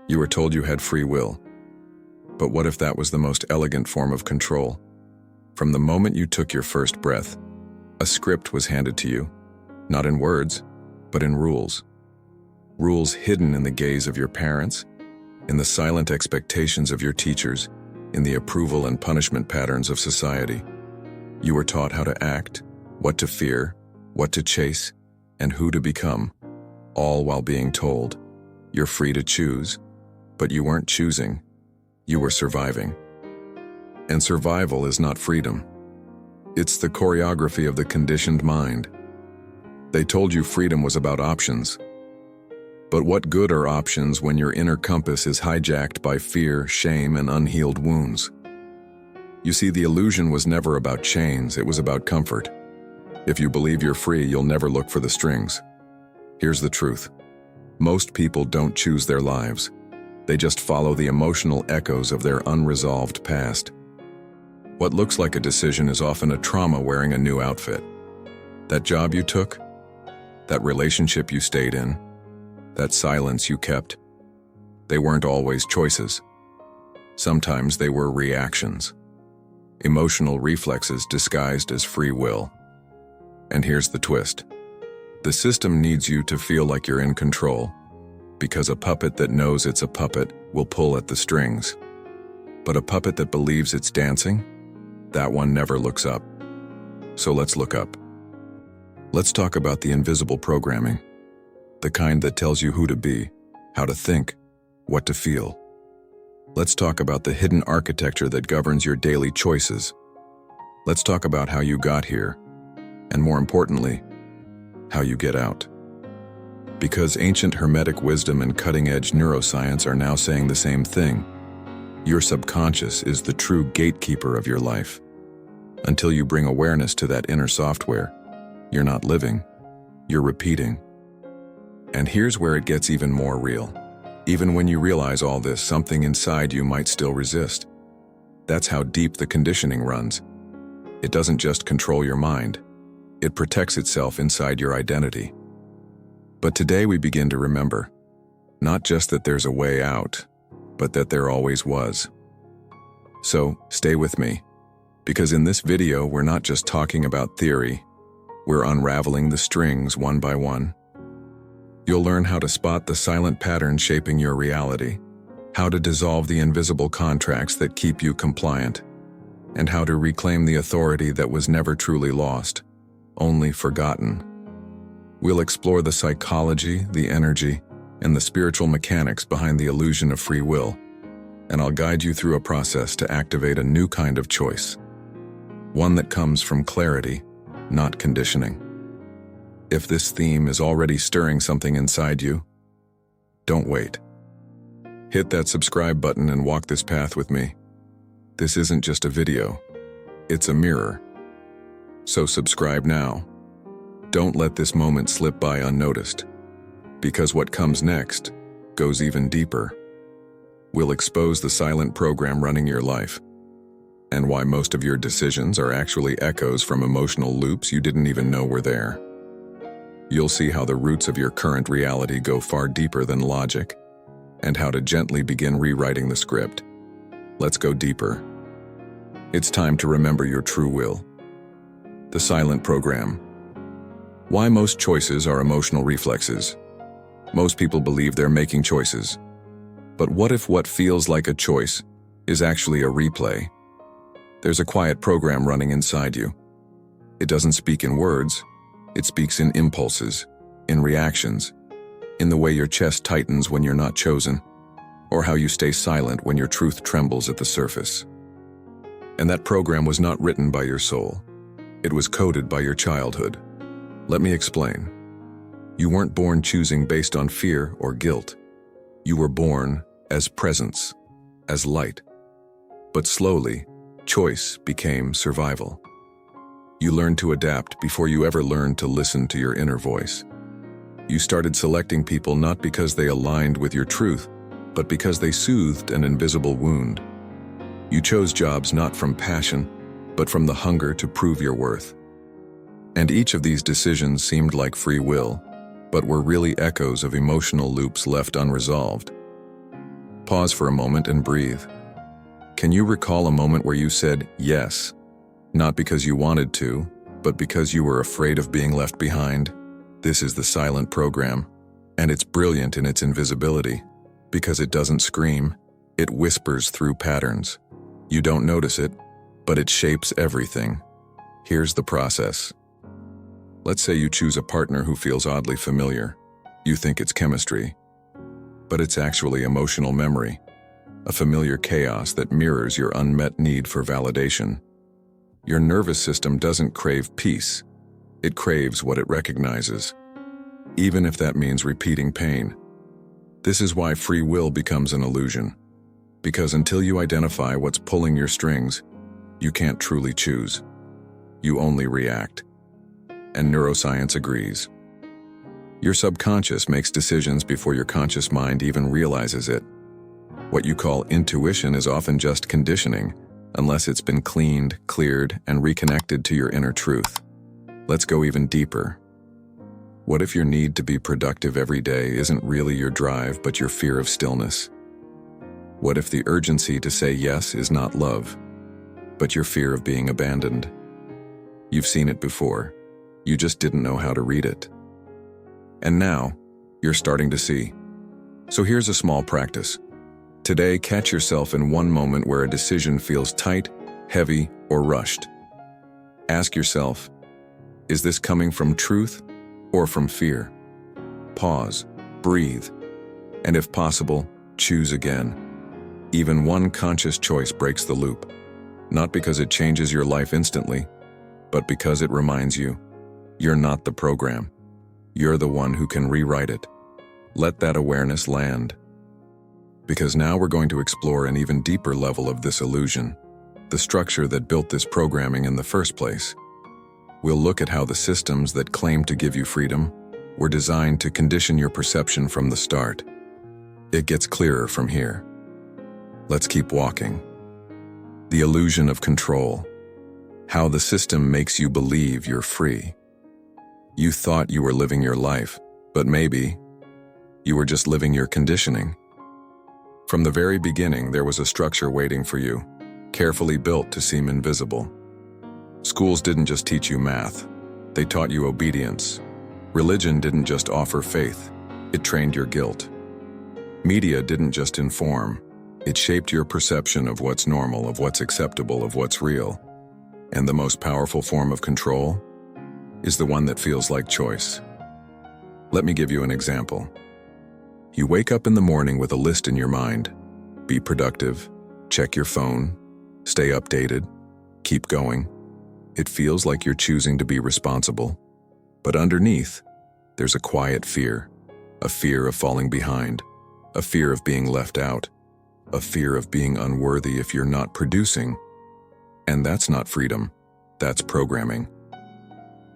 You were told you had free will. But what if that was the most elegant form of control? From the moment you took your first breath, a script was handed to you, not in words, but in rules. Rules hidden in the gaze of your parents, in the silent expectations of your teachers, in the approval and punishment patterns of society. You were taught how to act, what to fear, what to chase, and who to become, all while being told, you're free to choose, but you weren't choosing, you were surviving. And survival is not freedom. It's the choreography of the conditioned mind. They told you freedom was about options. But what good are options when your inner compass is hijacked by fear, shame, and unhealed wounds? You see, the illusion was never about chains, it was about comfort. If you believe you're free, you'll never look for the strings. Here's the truth. Most people don't choose their lives. They just follow the emotional echoes of their unresolved past. What looks like a decision is often a trauma wearing a new outfit. That job you took, that relationship you stayed in, that silence you kept, they weren't always choices. Sometimes they were reactions. Emotional reflexes disguised as free will. And here's the twist. The system needs you to feel like you're in control, because a puppet that knows it's a puppet will pull at the strings. But a puppet that believes it's dancing, that one never looks up. So let's look up. Let's talk about the invisible programming, the kind that tells you who to be, how to think, what to feel. Let's talk about the hidden architecture that governs your daily choices. Let's talk about how you got here, and more importantly, how you get out. Because ancient Hermetic wisdom and cutting-edge neuroscience are now saying the same thing. Your subconscious is the true gatekeeper of your life. Until you bring awareness to that inner software, you're not living, you're repeating. And here's where it gets even more real. Even when you realize all this, something inside you might still resist. That's how deep the conditioning runs. It doesn't just control your mind. It protects itself inside your identity. But today we begin to remember, not just that there's a way out, but that there always was. So, stay with me, because in this video we're not just talking about theory, we're unraveling the strings one by one. You'll learn how to spot the silent patterns shaping your reality, how to dissolve the invisible contracts that keep you compliant, and how to reclaim the authority that was never truly lost, only forgotten. We'll explore the psychology, the energy, and the spiritual mechanics behind the illusion of free will, and I'll guide you through a process to activate a new kind of choice, one that comes from clarity, not conditioning. If this theme is already stirring something inside you, don't wait. Hit that subscribe button and walk this path with me. This isn't just a video, it's a mirror. So subscribe now. Don't let this moment slip by unnoticed, because what comes next goes even deeper. We'll expose the silent program running your life, and why most of your decisions are actually echoes from emotional loops you didn't even know were there. You'll see how the roots of your current reality go far deeper than logic, and how to gently begin rewriting the script. Let's go deeper. It's time to remember your true will. The silent program. Why most choices are emotional reflexes. Most people believe they're making choices. But what if what feels like a choice is actually a replay? There's a quiet program running inside you. It doesn't speak in words. It speaks in impulses, in reactions, in the way your chest tightens when you're not chosen, or how you stay silent when your truth trembles at the surface. And that program was not written by your soul. It was coded by your childhood. Let me explain. You weren't born choosing based on fear or guilt. You were born as presence, as light. But slowly, choice became survival. You learned to adapt before you ever learned to listen to your inner voice. You started selecting people not because they aligned with your truth, but because they soothed an invisible wound. You chose jobs not from passion, but from the hunger to prove your worth. And each of these decisions seemed like free will, but were really echoes of emotional loops left unresolved. Pause for a moment and breathe. Can you recall a moment where you said yes, not because you wanted to, but because you were afraid of being left behind? This is the silent program, and it's brilliant in its invisibility, because it doesn't scream, it whispers through patterns. You don't notice it, but it shapes everything. Here's the process. Let's say you choose a partner who feels oddly familiar. You think it's chemistry, but it's actually emotional memory, a familiar chaos that mirrors your unmet need for validation. Your nervous system doesn't crave peace. It craves what it recognizes, even if that means repeating pain. This is why free will becomes an illusion, because until you identify what's pulling your strings, you can't truly choose. You only react. And neuroscience agrees. Your subconscious makes decisions before your conscious mind even realizes it. What you call intuition is often just conditioning, unless it's been cleaned, cleared, and reconnected to your inner truth. Let's go even deeper. What if your need to be productive every day isn't really your drive, but your fear of stillness? What if the urgency to say yes is not love, but your fear of being abandoned? You've seen it before. You just didn't know how to read it. And now, you're starting to see. So here's a small practice. Today, catch yourself in one moment where a decision feels tight, heavy, or rushed. Ask yourself, is this coming from truth or from fear? Pause, breathe, and if possible, choose again. Even one conscious choice breaks the loop, not because it changes your life instantly, but because it reminds you, you're not the program. You're the one who can rewrite it. Let that awareness land. Because now we're going to explore an even deeper level of this illusion, the structure that built this programming in the first place. We'll look at how the systems that claim to give you freedom were designed to condition your perception from the start. It gets clearer from here. Let's keep walking. The illusion of control. How the system makes you believe you're free. You thought you were living your life, but maybe you were just living your conditioning. From the very beginning, there was a structure waiting for you, carefully built to seem invisible. Schools didn't just teach you math, they taught you obedience. Religion didn't just offer faith, it trained your guilt. Media didn't just inform, it shaped your perception of what's normal, of what's acceptable, of what's real. And the most powerful form of control is the one that feels like choice. Let me give you an example. You wake up in the morning with a list in your mind. Be productive, check your phone, stay updated, keep going. It feels like you're choosing to be responsible. But underneath, there's a quiet fear, a fear of falling behind, a fear of being left out, a fear of being unworthy if you're not producing. And that's not freedom, that's programming.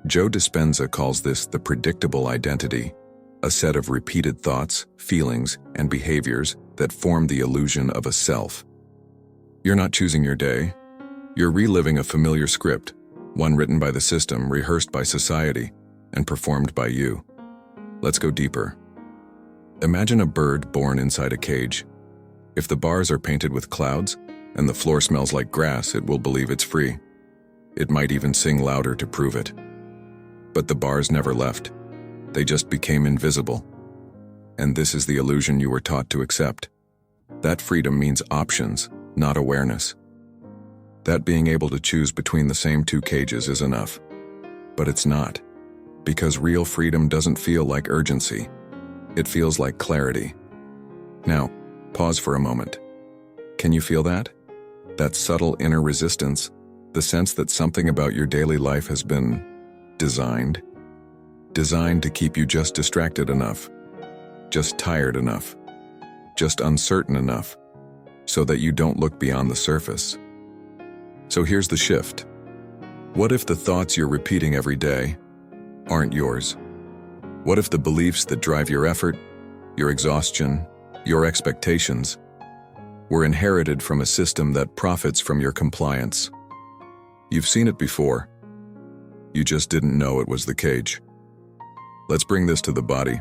Joe Dispenza calls this the predictable identity, a set of repeated thoughts, feelings, and behaviors that form the illusion of a self. You're not choosing your day. You're reliving a familiar script, one written by the system, rehearsed by society, and performed by you. Let's go deeper. Imagine a bird born inside a cage. If the bars are painted with clouds and the floor smells like grass, it will believe it's free. It might even sing louder to prove it. But the bars never left. They just became invisible. And this is the illusion you were taught to accept. That freedom means options, not awareness. That being able to choose between the same two cages is enough. But it's not. Because real freedom doesn't feel like urgency. It feels like clarity. Now, pause for a moment. Can you feel that? That subtle inner resistance, the sense that something about your daily life has been designed to keep you just distracted enough, just tired enough, just uncertain enough, so that you don't look beyond the surface. So here's the shift. What if the thoughts you're repeating every day aren't yours? What if the beliefs that drive your effort, your exhaustion, your expectations were inherited from a system that profits from your compliance? You've seen it before. You just didn't know it was the cage. Let's bring this to the body.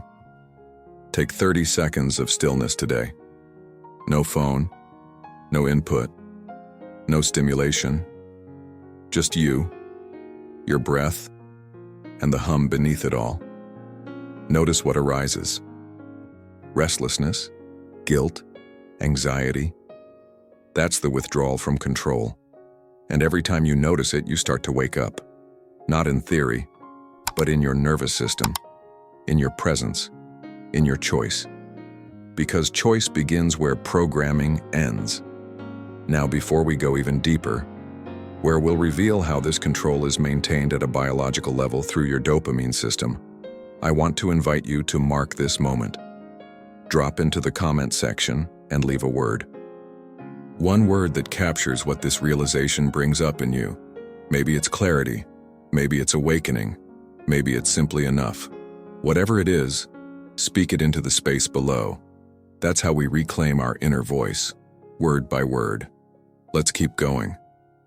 Take 30 seconds of stillness today. No phone, no input, no stimulation. Just you, your breath, and the hum beneath it all. Notice what arises. Restlessness, guilt, anxiety. That's the withdrawal from control. And every time you notice it, you start to wake up. Not in theory, but in your nervous system, in your presence, in your choice. Because choice begins where programming ends. Now, before we go even deeper, where we'll reveal how this control is maintained at a biological level through your dopamine system, I want to invite you to mark this moment. Drop into the comment section and leave a word. One word that captures what this realization brings up in you. Maybe it's clarity, maybe it's awakening, maybe it's simply enough. Whatever it is, speak it into the space below. That's how we reclaim our inner voice, word by word. Let's keep going.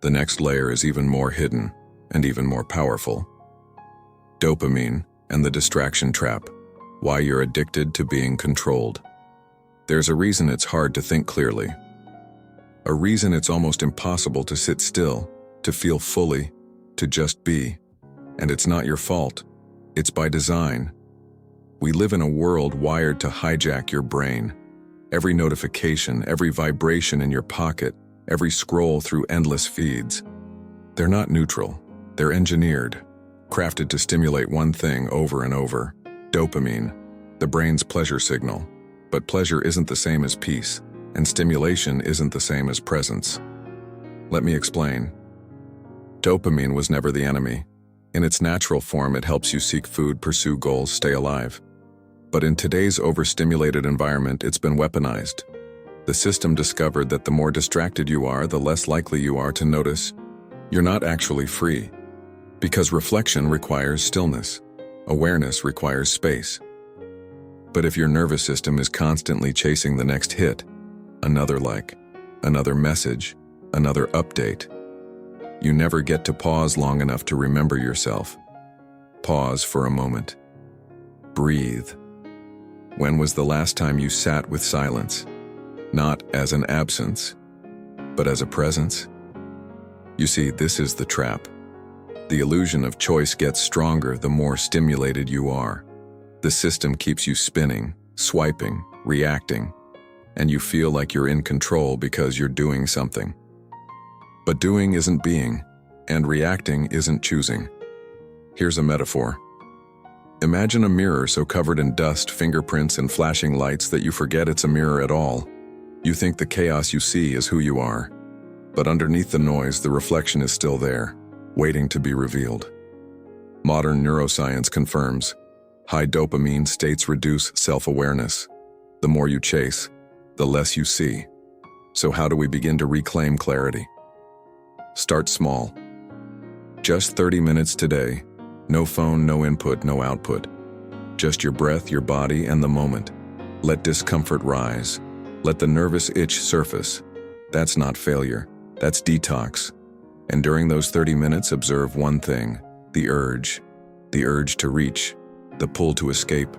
The next layer is even more hidden and even more powerful. Dopamine and the distraction trap. Why you're addicted to being controlled. There's a reason it's hard to think clearly. A reason it's almost impossible to sit still, to feel fully, to just be. And it's not your fault. It's by design. We live in a world wired to hijack your brain. Every notification, every vibration in your pocket, every scroll through endless feeds. They're not neutral. They're engineered, crafted to stimulate one thing over and over. Dopamine, the brain's pleasure signal. But pleasure isn't the same as peace, and stimulation isn't the same as presence. Let me explain. Dopamine was never the enemy. In its natural form, it helps you seek food, pursue goals, stay alive. But in today's overstimulated environment, it's been weaponized. The system discovered that the more distracted you are, the less likely you are to notice you're not actually free. Because reflection requires stillness. Awareness requires space. But if your nervous system is constantly chasing the next hit, another like, another message, another update, you never get to pause long enough to remember yourself. Pause for a moment. Breathe. When was the last time you sat with silence? Not as an absence, but as a presence? You see, this is the trap. The illusion of choice gets stronger the more stimulated you are. The system keeps you spinning, swiping, reacting, and you feel like you're in control because you're doing something. But doing isn't being, and reacting isn't choosing. Here's a metaphor. Imagine a mirror so covered in dust, fingerprints, and flashing lights that you forget it's a mirror at all. You think the chaos you see is who you are. But underneath the noise, the reflection is still there, waiting to be revealed. Modern neuroscience confirms high dopamine states reduce self-awareness. The more you chase, the less you see. So how do we begin to reclaim clarity? Start small. Just 30 minutes today. No phone, no input, no output. Just your breath, your body, and the moment. Let discomfort rise. Let the nervous itch surface. That's not failure. That's detox. And during those 30 minutes, observe one thing: the urge to reach, the pull to escape,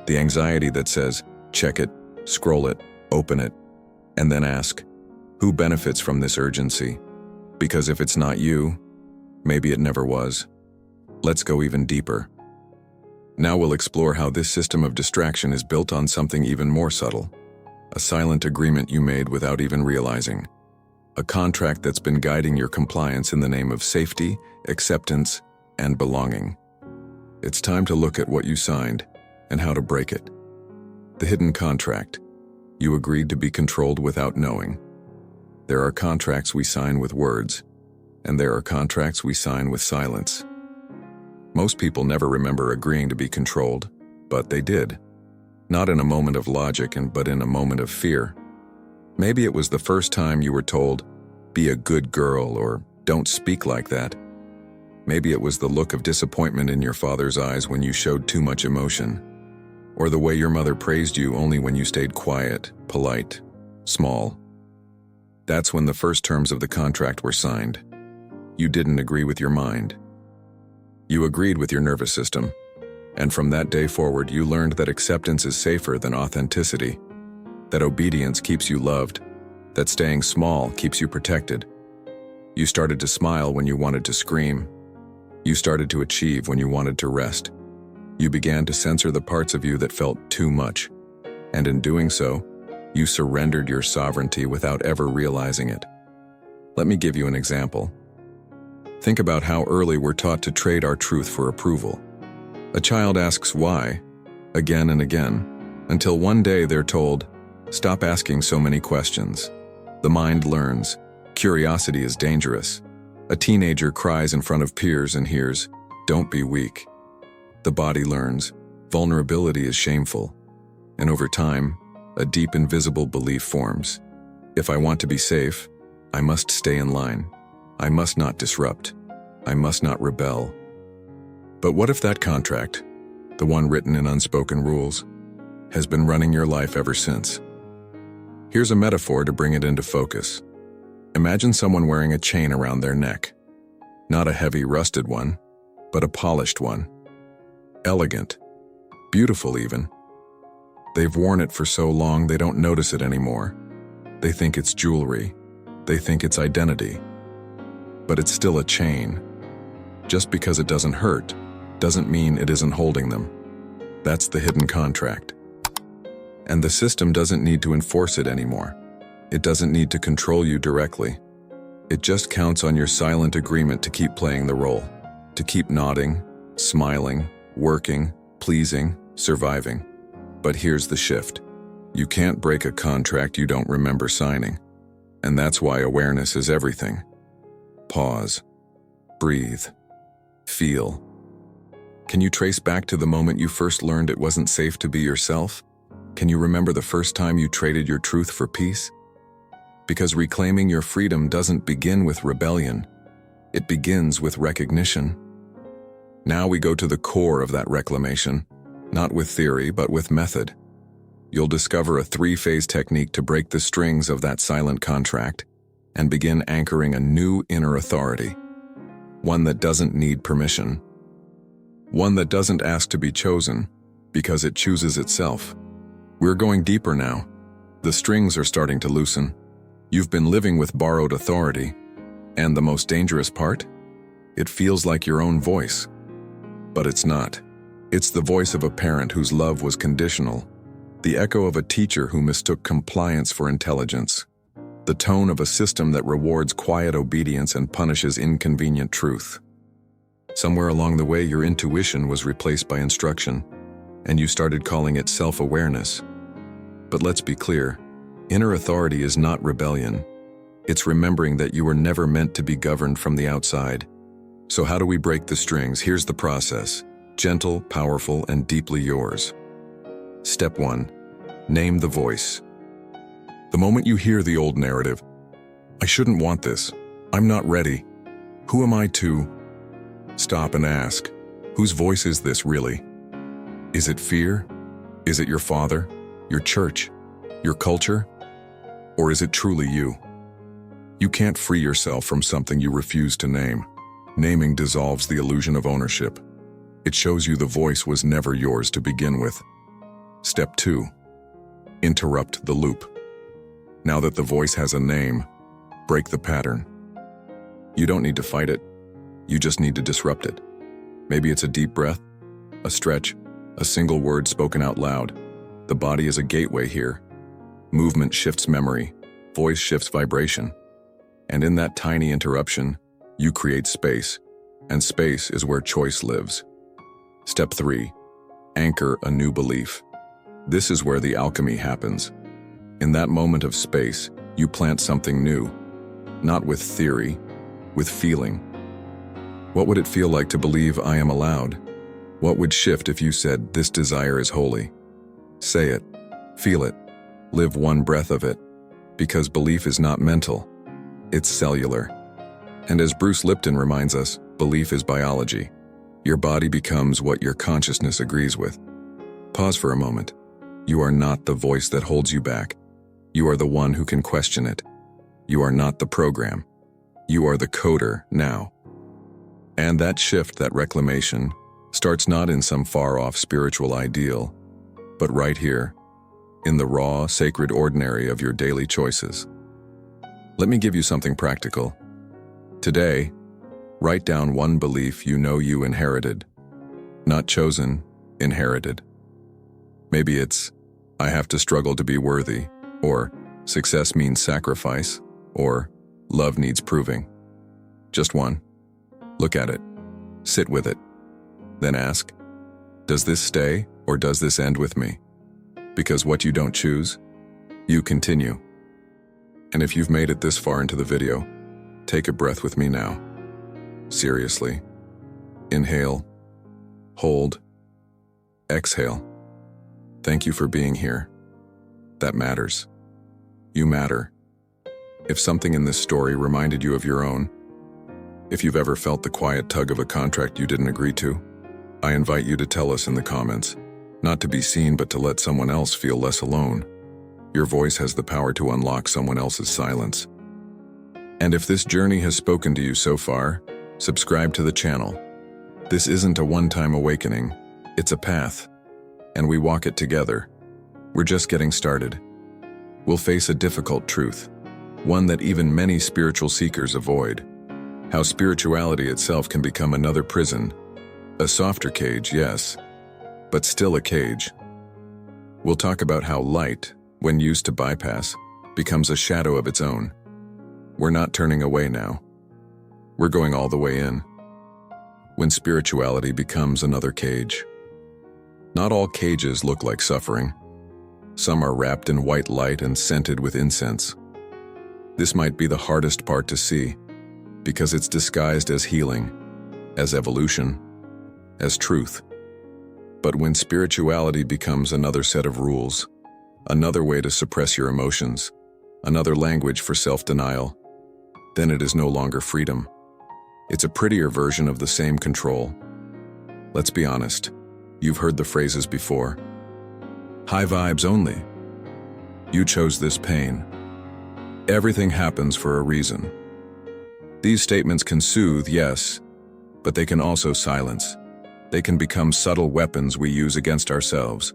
the anxiety that says, check it, scroll it, open it, and then ask, who benefits from this urgency? Because if it's not you, maybe it never was. Let's go even deeper. Now we'll explore how this system of distraction is built on something even more subtle. A silent agreement you made without even realizing. A contract that's been guiding your compliance in the name of safety, acceptance, and belonging. It's time to look at what you signed and how to break it. The hidden contract. You agreed to be controlled without knowing. There are contracts we sign with words, and there are contracts we sign with silence. Most people never remember agreeing to be controlled, but they did. Not in a moment of logic, but in a moment of fear. Maybe it was the first time you were told, be a good girl, or don't speak like that. Maybe it was the look of disappointment in your father's eyes when you showed too much emotion, or the way your mother praised you only when you stayed quiet, polite, small. That's when the first terms of the contract were signed. You didn't agree with your mind. You agreed with your nervous system. And from that day forward, you learned that acceptance is safer than authenticity. that obedience keeps you loved, that staying small keeps you protected. You started to smile when you wanted to scream. You started to achieve when you wanted to rest. You began to censor the parts of you that felt too much. And in doing so, you surrendered your sovereignty without ever realizing it. Let me give you an example. Think about how early we're taught to trade our truth for approval. A child asks why, again and again, until one day they're told, "Stop asking so many questions." The mind learns. Curiosity is dangerous. A teenager cries in front of peers and hears, "Don't be weak." The body learns. Vulnerability is shameful. And over time, a deep invisible belief forms. If I want to be safe, I must stay in line. I must not disrupt. I must not rebel. But what if that contract, the one written in unspoken rules, has been running your life ever since? Here's a metaphor to bring it into focus. Imagine someone wearing a chain around their neck. Not a heavy, rusted one, but a polished one. Elegant. Beautiful even. They've worn it for so long they don't notice it anymore. They think it's jewelry. They think it's identity. But it's still a chain. Just because it doesn't hurt, doesn't mean it isn't holding them. That's the hidden contract. And the system doesn't need to enforce it anymore. It doesn't need to control you directly. It just counts on your silent agreement to keep playing the role, to keep nodding, smiling, working, pleasing, surviving. But here's the shift. You can't break a contract you don't remember signing. And that's why awareness is everything. Pause. Breathe. Feel. Can you trace back to the moment you first learned it wasn't safe to be yourself? Can you remember the first time you traded your truth for peace? Because reclaiming your freedom doesn't begin with rebellion. It begins with recognition. Now we go to the core of that reclamation, not with theory, but with method. You'll discover a 3-phase technique to break the strings of that silent contract and begin anchoring a new inner authority. One that doesn't need permission. One that doesn't ask to be chosen, because it chooses itself. We're going deeper now. The strings are starting to loosen. You've been living with borrowed authority. And the most dangerous part? It feels like your own voice. But it's not. It's the voice of a parent whose love was conditional. The echo of a teacher who mistook compliance for intelligence. The tone of a system that rewards quiet obedience and punishes inconvenient truth. Somewhere along the way, your intuition was replaced by instruction, and you started calling it self-awareness. But let's be clear, inner authority is not rebellion. It's remembering that you were never meant to be governed from the outside. So how do we break the strings? Here's the process. Gentle, powerful, and deeply yours. Step 1. Name the voice. The moment you hear the old narrative, "I shouldn't want this. I'm not ready. Who am I to?" Stop and ask, whose voice is this really? Is it fear? Is it your father? Your church? Your culture? Or is it truly you? You can't free yourself from something you refuse to name. Naming dissolves the illusion of ownership. It shows you the voice was never yours to begin with. Step 2. Interrupt the loop. Now that the voice has a name, break the pattern. You don't need to fight it. You just need to disrupt it. Maybe it's a deep breath, a stretch, a single word spoken out loud. The body is a gateway here. Movement shifts memory, voice shifts vibration. And in that tiny interruption, you create space, and space is where choice lives. Step 3. Anchor a new belief. This is where the alchemy happens. In that moment of space, you plant something new, not with theory, with feeling. What would it feel like to believe I am allowed? What would shift if you said, "This desire is holy"? Say it, feel it, live one breath of it, because belief is not mental, it's cellular. And as Bruce Lipton reminds us, belief is biology. Your body becomes what your consciousness agrees with. Pause for a moment. You are not the voice that holds you back. You are the one who can question it. You are not the program. You are the coder now. And that shift, that reclamation, starts not in some far-off spiritual ideal, but right here, in the raw, sacred ordinary of your daily choices. Let me give you something practical. Today, write down one belief you know you inherited. Not chosen, inherited. Maybe it's, I have to struggle to be worthy, or success means sacrifice, or love needs proving. Just one. Look at it. Sit with it. Then ask, does this stay or does this end with me? Because what you don't choose, you continue. And if you've made it this far into the video, take a breath with me now. Seriously. Inhale. Hold. Exhale. Thank you for being here. That matters. You matter. If something in this story reminded you of your own, if you've ever felt the quiet tug of a contract you didn't agree to, I invite you to tell us in the comments, not to be seen but to let someone else feel less alone. Your voice has the power to unlock someone else's silence. And if this journey has spoken to you so far, subscribe to the channel. This isn't a one-time awakening, it's a path, and we walk it together. We're just getting started. We'll face a difficult truth, one that even many spiritual seekers avoid. How spirituality itself can become another prison. A softer cage, yes, but still a cage. We'll talk about how light, when used to bypass, becomes a shadow of its own. We're not turning away now. We're going all the way in. When spirituality becomes another cage. Not all cages look like suffering. Some are wrapped in white light and scented with incense. This might be the hardest part to see, because it's disguised as healing, as evolution, as truth. But when spirituality becomes another set of rules, another way to suppress your emotions, another language for self-denial, then it is no longer freedom. It's a prettier version of the same control. Let's be honest, you've heard the phrases before. High vibes only. You chose this pain. Everything happens for a reason. These statements can soothe, yes, but they can also silence. They can become subtle weapons we use against ourselves,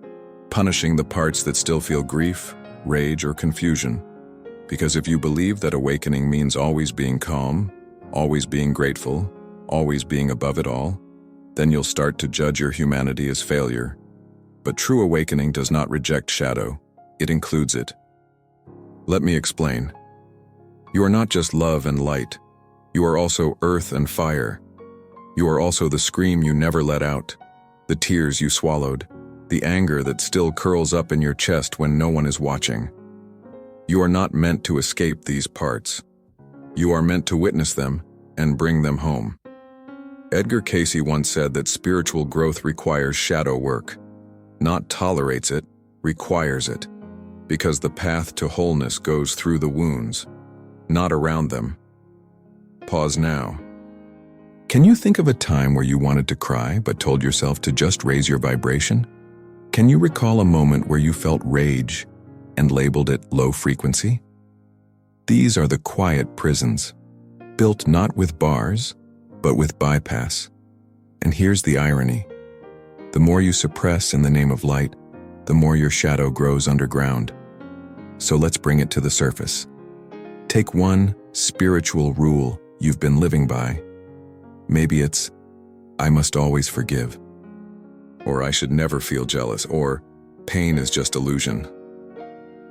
punishing the parts that still feel grief, rage, or confusion. Because if you believe that awakening means always being calm, always being grateful, always being above it all, then you'll start to judge your humanity as failure. But true awakening does not reject shadow, it includes it. Let me explain. You are not just love and light. You are also earth and fire. You are also the scream you never let out, the tears you swallowed, the anger that still curls up in your chest when no one is watching. You are not meant to escape these parts. You are meant to witness them and bring them home. Edgar Cayce once said that spiritual growth requires shadow work. Not tolerates it, requires it. Because the path to wholeness goes through the wounds, not around them. Pause now. Can you think of a time where you wanted to cry but told yourself to just raise your vibration? Can you recall a moment where you felt rage and labeled it low frequency? These are the quiet prisons, built not with bars, but with bypass. And here's the irony. The more you suppress in the name of light, the more your shadow grows underground. So let's bring it to the surface. Take one spiritual rule you've been living by. Maybe it's, I must always forgive. Or I should never feel jealous, or pain is just illusion.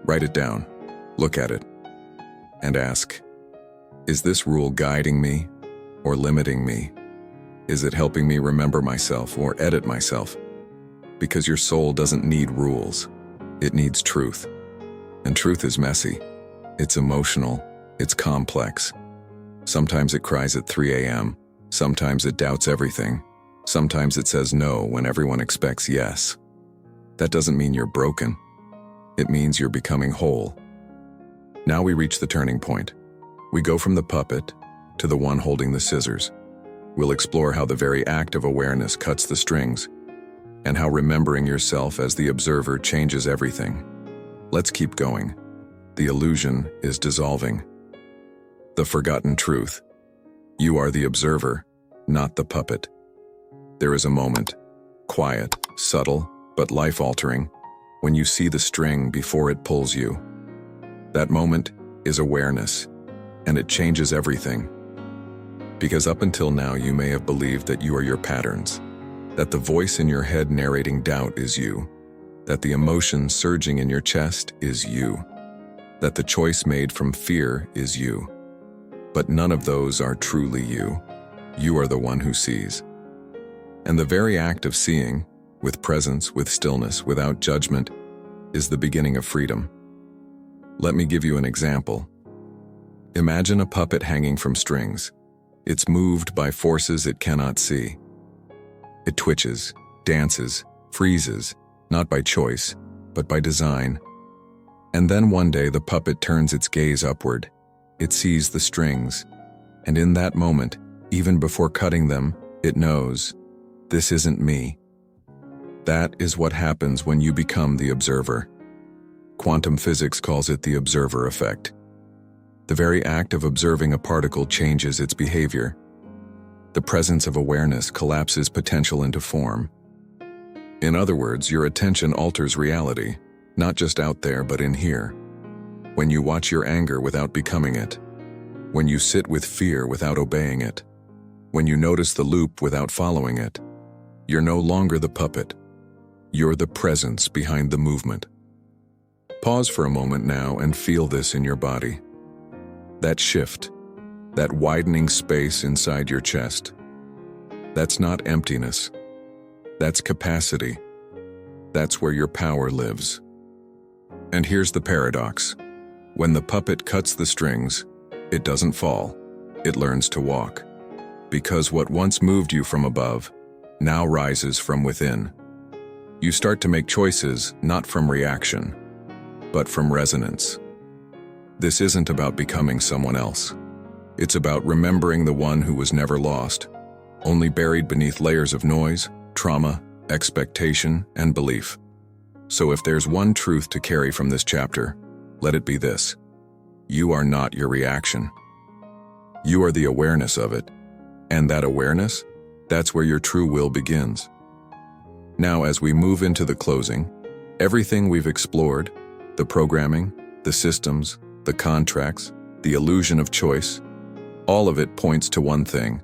Write it down, look at it, and ask, is this rule guiding me or limiting me? Is it helping me remember myself or edit myself? Because your soul doesn't need rules, it needs truth. And truth is messy, it's emotional, it's complex. Sometimes it cries at 3 a.m., sometimes it doubts everything, sometimes it says no when everyone expects yes. That doesn't mean you're broken, it means you're becoming whole. Now we reach the turning point. We go from the puppet to the one holding the scissors. We'll explore how the very act of awareness cuts the strings, and how remembering yourself as the observer changes everything. Let's keep going. The illusion is dissolving. The forgotten truth. You are the observer, not the puppet. There is a moment, quiet, subtle, but life-altering, when you see the string before it pulls you. That moment is awareness, and it changes everything. Because up until now you may have believed that you are your patterns, that the voice in your head narrating doubt is you, that the emotion surging in your chest is you, that the choice made from fear is you. But none of those are truly you. You are the one who sees. And the very act of seeing, with presence, with stillness, without judgment, is the beginning of freedom. Let me give you an example. Imagine a puppet hanging from strings. It's moved by forces it cannot see. It twitches, dances, freezes, not by choice, but by design. And then one day the puppet turns its gaze upward. It sees the strings, and in that moment, even before cutting them, it knows, this isn't me. That is what happens when you become the observer. Quantum physics calls it the observer effect. The very act of observing a particle changes its behavior. The presence of awareness collapses potential into form. In other words, your attention alters reality, not just out there but in here. When you watch your anger without becoming it, when you sit with fear without obeying it, when you notice the loop without following it, you're no longer the puppet. You're the presence behind the movement. Pause for a moment now and feel this in your body. That shift, that widening space inside your chest. That's not emptiness. That's capacity. That's where your power lives. And here's the paradox. When the puppet cuts the strings, it doesn't fall. It learns to walk. Because what once moved you from above now rises from within. You start to make choices not from reaction, but from resonance. This isn't about becoming someone else. It's about remembering the one who was never lost, only buried beneath layers of noise, trauma, expectation, and belief. So if there's one truth to carry from this chapter, let it be this. You are not your reaction. You are the awareness of it. And that awareness, that's where your true will begins. Now, as we move into the closing, everything we've explored, the programming, the systems, the contracts, the illusion of choice, all of it points to one thing.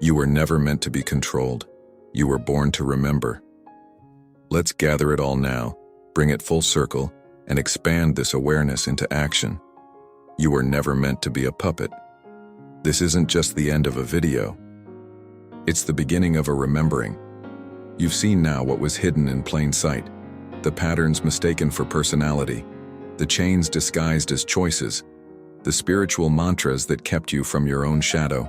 You were never meant to be controlled. You were born to remember. Let's gather it all now, bring it full circle, and expand this awareness into action. You were never meant to be a puppet. This isn't just the end of a video. It's the beginning of a remembering. You've seen now what was hidden in plain sight, the patterns mistaken for personality, the chains disguised as choices, the spiritual mantras that kept you from your own shadow,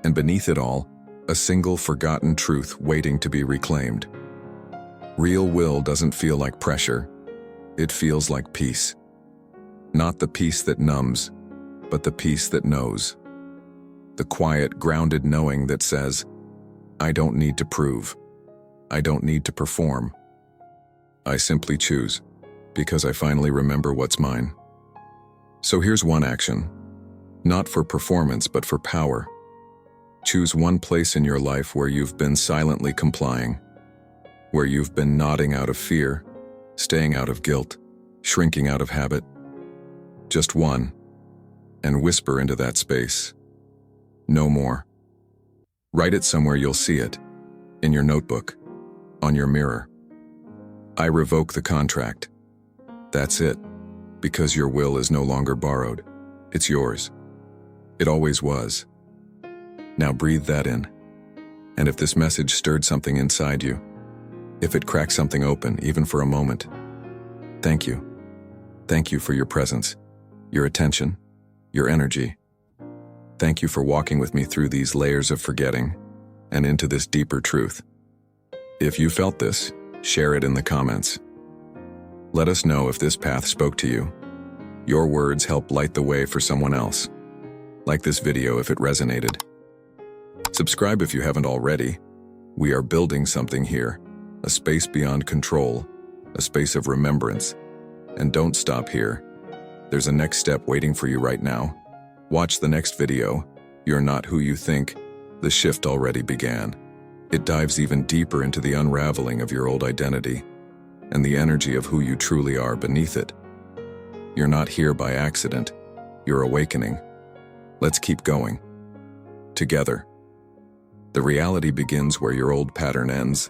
and beneath it all, a single forgotten truth waiting to be reclaimed. Real will doesn't feel like pressure. It feels like peace. Not the peace that numbs, but the peace that knows. The quiet, grounded knowing that says, I don't need to prove. I don't need to perform. I simply choose, because I finally remember what's mine. So here's one action, not for performance but for power. Choose one place in your life where you've been silently complying, where you've been nodding out of fear, staying out of guilt, shrinking out of habit. Just one, and whisper into that space. No more. Write it somewhere you'll see it, in your notebook, on your mirror. I revoke the contract. That's it, because your will is no longer borrowed. It's yours. It always was. Now breathe that in. And if this message stirred something inside you, if it cracked something open, even for a moment, thank you. Thank you for your presence, your attention, your energy. Thank you for walking with me through these layers of forgetting and into this deeper truth. If you felt this, share it in the comments. Let us know if this path spoke to you. Your words help light the way for someone else. Like this video if it resonated. Subscribe if you haven't already. We are building something here, a space beyond control, a space of remembrance. And don't stop here. There's a next step waiting for you right now. Watch the next video. You're not who you think. The shift already began. It dives even deeper into the unraveling of your old identity. and the energy of who you truly are beneath it. You're not here by accident. You're awakening. Let's keep going. Together. The reality begins where your old pattern ends,